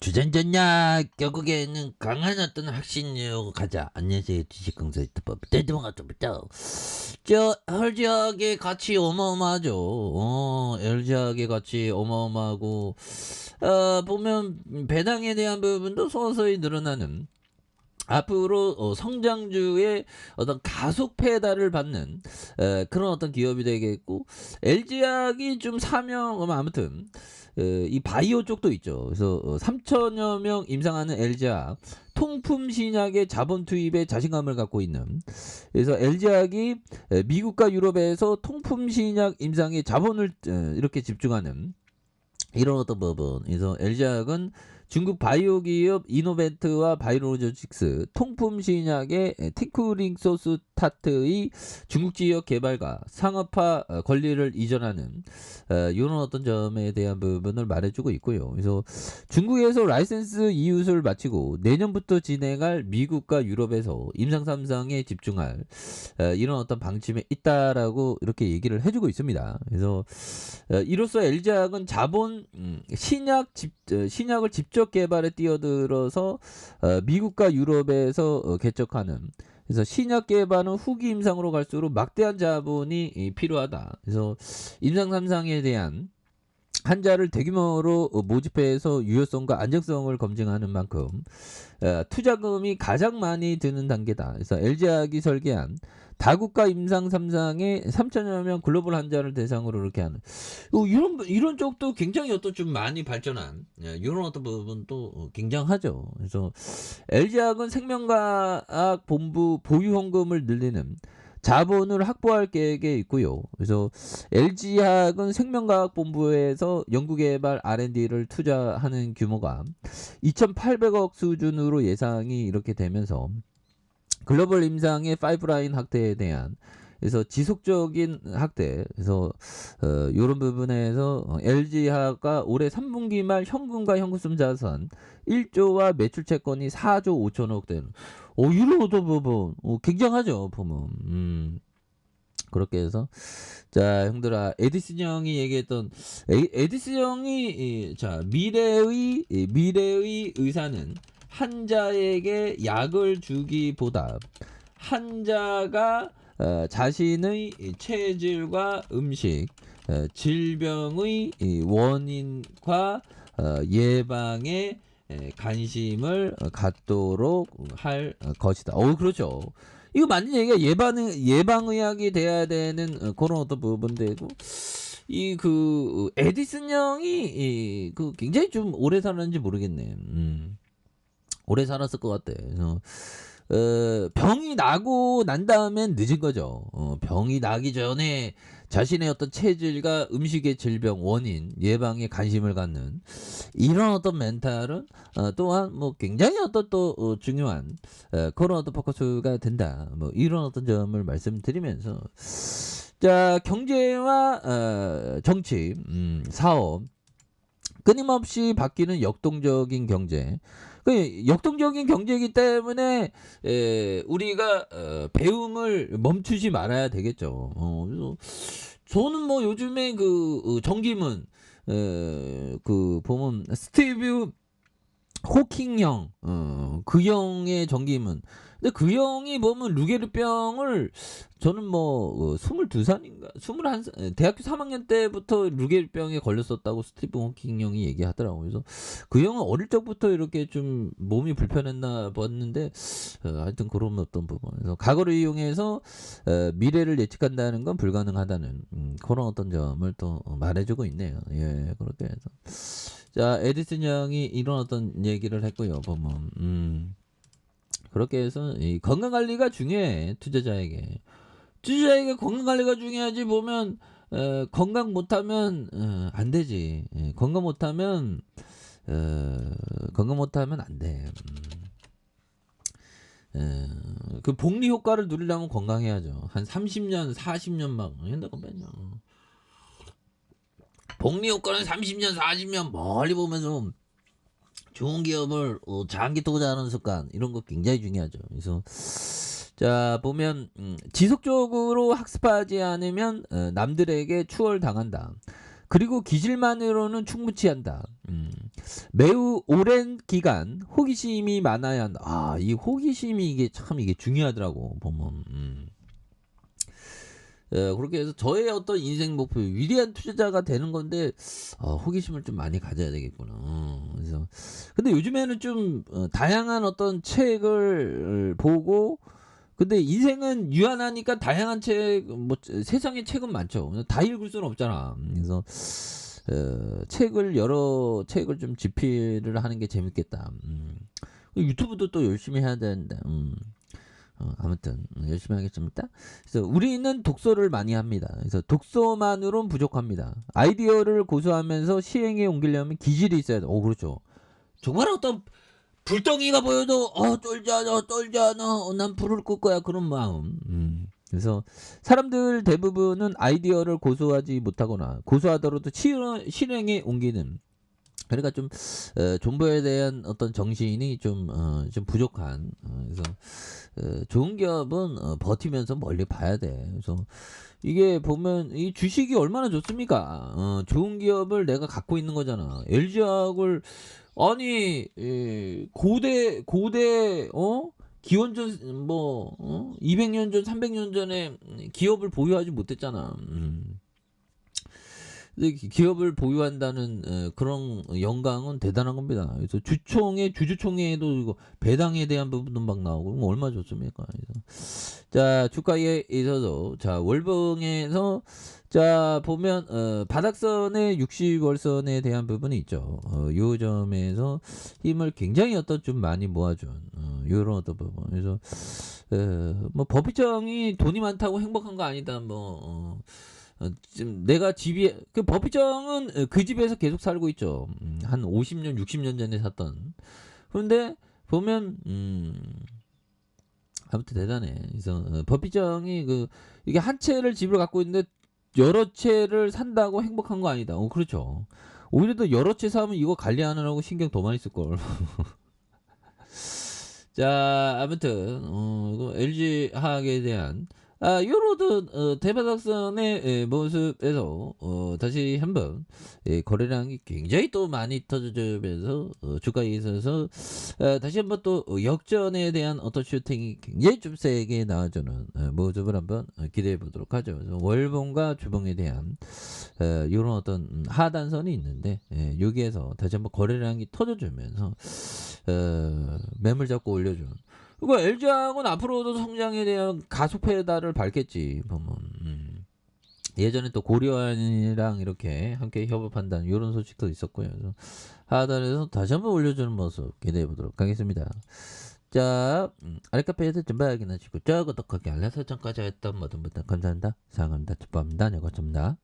주전전략 결국에는 강한 어떤 확신력 가자. 안녕하세요. 주식강사 유튜버 대동아부터 저 LG학의 가치 어마어마하죠. LG학의 가치 어마어마하고 보면 배당에 대한 부분도 서서히 늘어나는 앞으로 성장주의 어떤 가속 페달을 받는 그런 어떤 기업이 되겠고 LG학이 좀 사명 아무튼 이 바이오 쪽도 있죠. 그래서 3천여 명 임상하는 LG학 통품 신약의 자본 투입에 자신감을 갖고 있는 그래서 LG학이 미국과 유럽에서 통품 신약 임상에 자본을 이렇게 집중하는 이런 어떤 부분. 그래서 LG학은 중국 바이오 기업 이노벤트와 바이오로직스 통품 신약의 티쿠링소스타트의 중국 지역 개발과 상업화 권리를 이전하는 이런 어떤 점에 대한 부분을 말해주고 있고요. 그래서 중국에서 라이센스 이웃을 마치고 내년부터 진행할 미국과 유럽에서 임상 3상에 집중할 이런 어떤 방침에 있다라고 이렇게 얘기를 해주고 있습니다. 그래서 이로써 LG학은 자본 신약을 직접 개발에 뛰어들어서 미국과 유럽에서 개척하는 그래서 신약 개발은 후기 임상으로 갈수록 막대한 자본이 필요하다. 그래서 임상 3상에 대한 한자를 대규모로 모집해서 유효성과 안정성을 검증하는 만큼 투자금이 가장 많이 드는 단계다. 그래서 LG학이 설계한 다국가 임상 3상에 3천여 명 글로벌 환자를 대상으로 이렇게 하는 이런 쪽도 굉장히 어떤 좀 많이 발전한 이런 어떤 부분도 굉장하죠. 그래서 LG학은 생명과학 본부 보유 현금을 늘리는 자본을 확보할 계획에 있고요. 그래서 LG학은 생명과학본부에서 연구개발 R&D를 투자하는 규모가 2,800억 수준으로 예상이 이렇게 되면서 글로벌 임상의 파이프라인 확대에 대한 그래서 지속적인 확대 그래서 이런 부분에서 LG학과 올해 3분기 말 현금과 현금성 자산 1조와 매출 채권이 4조 5천억 되는 이런 어떤 부분 굉장하죠 보면 그렇게 해서 자 형들아 에디슨 형이 얘기했던 에디슨 형이 자 미래의 의사는 환자에게 약을 주기보다 환자가 자신의 체질과 음식 질병의 원인과 예방에 관심을 갖도록 할 것이다. 그렇죠. 이거 맞는 얘기가 예방의학이 돼야 되는 그런 어떤 부분되고 이 그 에디슨 형이 그 굉장히 좀 오래 살았는지 모르겠네. 오래 살았을 것 같아. 그래서 병이 나고 난 다음엔 늦은 거죠. 병이 나기 전에 자신의 어떤 체질과 음식의 질병 원인 예방에 관심을 갖는 이런 어떤 멘탈은 또한 뭐 굉장히 어떤 또 중요한 그런 어떤 포커스가 된다. 뭐 이런 어떤 점을 말씀드리면서 자 경제와 정치, 사업 끊임없이 바뀌는 역동적인 경제. 그 역동적인 경제이기 때문에 우리가 배움을 멈추지 말아야 되겠죠. 그래서 저는 뭐 요즘에 그 정기문 그 보면 스티브 호킹 형, 그 형의 전기문. 근데 그 형이 보면 루게르병을 저는 뭐 22살인가 21살 대학교 3학년 때부터 루게르병에 걸렸었다고 스티븐 호킹 형이 얘기하더라고요. 그래서 그 형은 어릴 적부터 이렇게 좀 몸이 불편했나 봤는데 하여튼 그런 어떤 부분. 그래서 과거를 이용해서 미래를 예측한다는 건 불가능하다는 그런 어떤 점을 또 말해주고 있네요. 예, 그렇게 해서. 자, 에디슨 양이 이런 어떤 얘기를 했고요. 보면 그렇게 해서 이 건강 관리가 중요해. 투자자에게 건강 관리가 중요하지. 보면 건강 못하면 안 되지. 건강 못하면 안 돼. 그 복리 효과를 누리려면 건강해야죠. 한 30년, 40년 막 한다고 맨날. 복리 효과는 30년, 40년 멀리 보면서 좋은 기업을 장기 투자하는 습관 이런 거 굉장히 중요하죠. 그래서 자 보면 지속적으로 학습하지 않으면 남들에게 추월당한다. 그리고 기질만으로는 충분치 않다. 매우 오랜 기간 호기심이 많아야 한다. 아, 이 호기심이 이게 참 이게 중요하더라고 보면. 그렇게 해서 저의 어떤 인생 목표 위대한 투자자가 되는 건데 호기심을 좀 많이 가져야 되겠구나. 그래서 근데 요즘에는 좀 다양한 어떤 책을 보고 근데 인생은 유한하니까 다양한 책, 뭐 세상에 책은 많죠. 다 읽을 수는 없잖아. 그래서 여러 책을 좀 집필을 하는 게 재밌겠다. 유튜브도 또 열심히 해야 되는데. 아무튼 열심히 하겠습니다. 그래서 우리는 독서를 많이 합니다. 그래서 독서만으로는 부족합니다. 아이디어를 고수하면서 시행에 옮기려면 기질이 있어야 돼. 그렇죠. 정말 어떤 불덩이가 보여도 떨잖아 난 불을 끌 거야 그런 마음. 그래서 사람들 대부분은 아이디어를 고수하지 못하거나 고수하더라도 실행에 옮기는 그러니까 좀 존버에 대한 어떤 정신이 좀 부족한 그래서 좋은 기업은 버티면서 멀리 봐야 돼. 그래서 이게 보면 이 주식이 얼마나 좋습니까? 좋은 기업을 내가 갖고 있는 거잖아. LG화학을 아니 고대 기원전 200년 전 300년 전에 기업을 보유하지 못했잖아. 근데 기업을 보유한다는 그런 영광은 대단한 겁니다. 그래서 주주총회에도 이거 배당에 대한 부분도 막 나오고 얼마나 좋습니까? 그래서 자 주가에 있어서 자 월봉에서 자 보면 바닥선의 60월선에 대한 부분이 있죠. 요 점에서 힘을 굉장히 좀 많이 모아준 요런 어떤 부분. 그래서 뭐 버피정이 돈이 많다고 행복한 거 아니다. 지금 내가 그 버피정은 그 집에서 계속 살고 있죠. 한 50년, 60년 전에 샀던. 그런데 보면 아무튼 대단해. 그래서 버피정이 이게 한 채를 집을 갖고 있는데 여러 채를 산다고 행복한 거 아니다. 그렇죠. 오히려 더 여러 채 사면 이거 관리하느라고 신경 더 많이 쓸 걸. 자, 아무튼 LG 화학에 대한 요런 대바닥선의 모습에서 다시 한번 거래량이 굉장히 또 많이 터져주면서 주가에 있어서 다시 한번 또 역전에 대한 어떤 슈팅이 굉장히 좀 세게 나와주는 모습을 한번 기대해 보도록 하죠. 그래서 월봉과 주봉에 대한 요런 어떤 하단선이 있는데 여기에서 다시 한번 거래량이 터져주면서 매물 잡고 올려주는 그리고 LG화학은 앞으로도 성장에 대한 가속 페달을 밟겠지. 보면 예전에 또 고려안이랑 이렇게 함께 협업한다는 이런 소식도 있었고요. 그래서 하단에서 다시 한번 올려주는 모습 기대해 보도록 하겠습니다. 자, 아랫카페에서 좀 봐야긴 하시고, 구독하기 알람 설정까지 했던 모든 분들 감사합니다. 사랑합니다. 축복합니다. 여거습니다